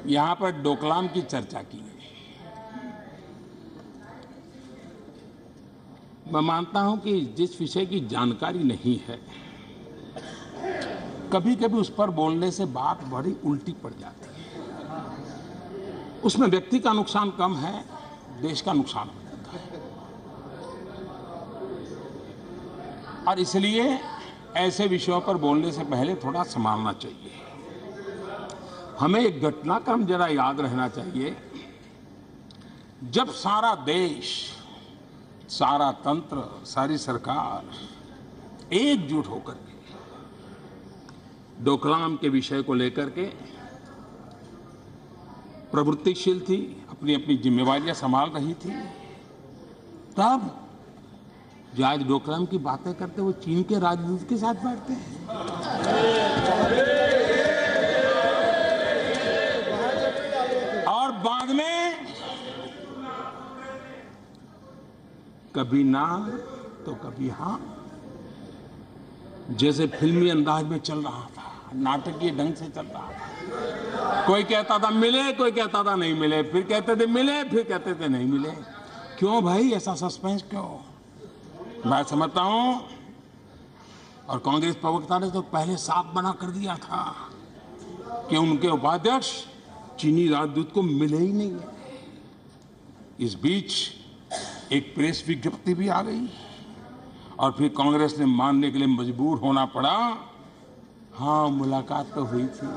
यहां पर डोकलाम की चर्चा की है। मैं मानता हूं कि जिस विषय की जानकारी नहीं है, कभी कभी उस पर बोलने से बात बड़ी उल्टी पड़ जाती है। उसमें व्यक्ति का नुकसान कम है, देश का नुकसान हो जाता है। और इसलिए ऐसे विषयों पर बोलने से पहले थोड़ा संभालना चाहिए। हमें एक घटनाक्रम जरा याद रहना चाहिए। जब सारा देश, सारा तंत्र, सारी सरकार एकजुट होकर के डोकलाम के विषय को लेकर के प्रवृत्तिशील थी, अपनी अपनी जिम्मेवारियां संभाल रही थी, तब जो आज डोकलाम की बातें करते वो चीन के राजदूत के साथ बैठते हैं। और बाद में कभी ना तो कभी हाँ, जैसे फिल्मी अंदाज में चल रहा था, नाटकीय ढंग से चल रहा था। कोई कहता था मिले, कोई कहता था नहीं मिले, फिर कहते थे मिले, फिर कहते थे नहीं मिले। क्यों भाई ऐसा सस्पेंस क्यों? मैं समझता हूं, और कांग्रेस प्रवक्ता ने तो पहले साफ मना कर दिया था कि उनके उपाध्यक्ष चीनी राजदूत को मिले ही नहीं है। इस बीच एक प्रेस विज्ञप्ति भी आ गई और फिर कांग्रेस ने मानने के लिए मजबूर होना पड़ा, हाँ मुलाकात तो हुई थी।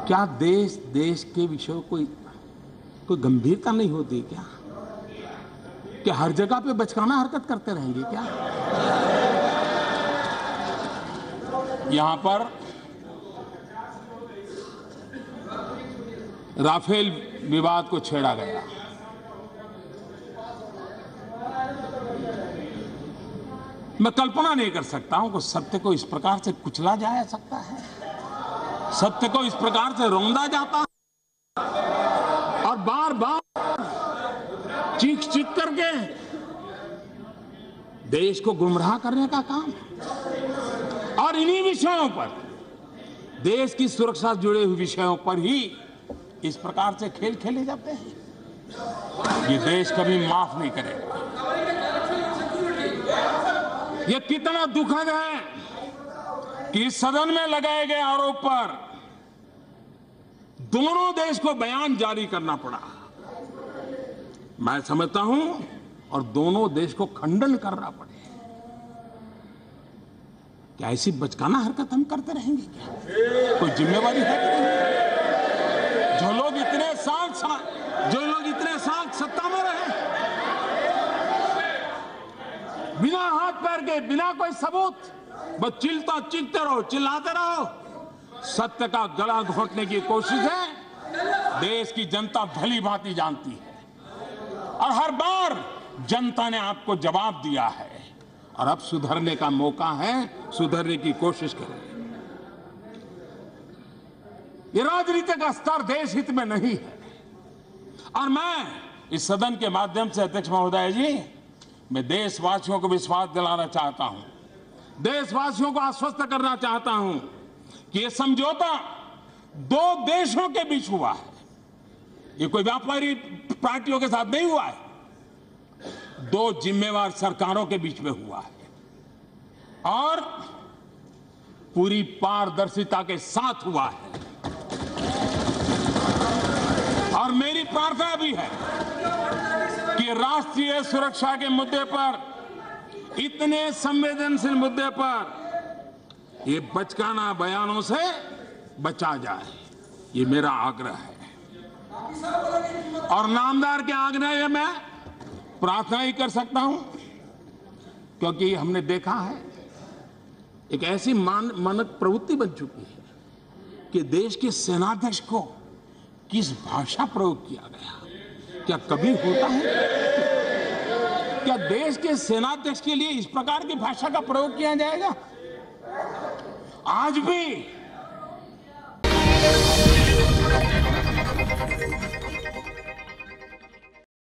क्या देश के विषयों कोई गंभीरता नहीं होती क्या? क्या हर जगह पे बचकाना हरकत करते रहेंगे क्या? यहां पर राफेल विवाद को छेड़ा गया। मैं कल्पना नहीं कर सकता हूं कि सत्य को इस प्रकार से कुचला जा सकता है, सत्य को इस प्रकार से रौंदा जाता है और बार बार चीख चीख करके देश को गुमराह करने का काम। और इन्हीं विषयों पर, देश की सुरक्षा से जुड़े हुए विषयों पर ही इस प्रकार से खेल खेले जाते हैं। ये देश कभी माफ नहीं करेगा। ये कितना दुखद है कि इस सदन में लगाए गए आरोप पर दोनों देश को बयान जारी करना पड़ा। मैं समझता हूं, और दोनों देश को खंडन करना पड़े। क्या ऐसी बचकाना हरकत हम करते रहेंगे क्या? कोई जिम्मेवारी है कि नहीं? जो लोग इतने साल सत्ता में रहे, बिना हाथ पैर के, बिना कोई सबूत, बस चीखते रहो, चिल्लाते रहो। सत्य का गला घोटने की कोशिश है, देश की जनता भली भांति जानती है। और हर बार जनता ने आपको जवाब दिया है और अब सुधरने का मौका है, सुधरने की कोशिश करें। ये राजनीति का स्तर देश हित में नहीं है। और मैं इस सदन के माध्यम से अध्यक्ष महोदय जी, मैं देशवासियों को विश्वास दिलाना चाहता हूं, देशवासियों को आश्वस्त करना चाहता हूं कि ये समझौता दो देशों के बीच हुआ है। ये कोई व्यापारी पार्टियों के साथ नहीं हुआ है, दो जिम्मेवार सरकारों के बीच में हुआ है और पूरी पारदर्शिता के साथ हुआ है। और मेरी प्रार्थना भी है कि राष्ट्रीय सुरक्षा के मुद्दे पर, इतने संवेदनशील मुद्दे पर ये बचकाना बयानों से बचा जाए, ये मेरा आग्रह है। और नामदार के आग्रह मैं प्रार्थना ही कर सकता हूं, क्योंकि हमने देखा है एक ऐसी मानक प्रवृत्ति बन चुकी है कि देश के सेनाध्यक्ष को किस भाषा प्रयोग किया गया, क्या कभी होता है? क्या देश के सेनाध्यक्ष के लिए इस प्रकार की भाषा का प्रयोग किया जाएगा? आज भी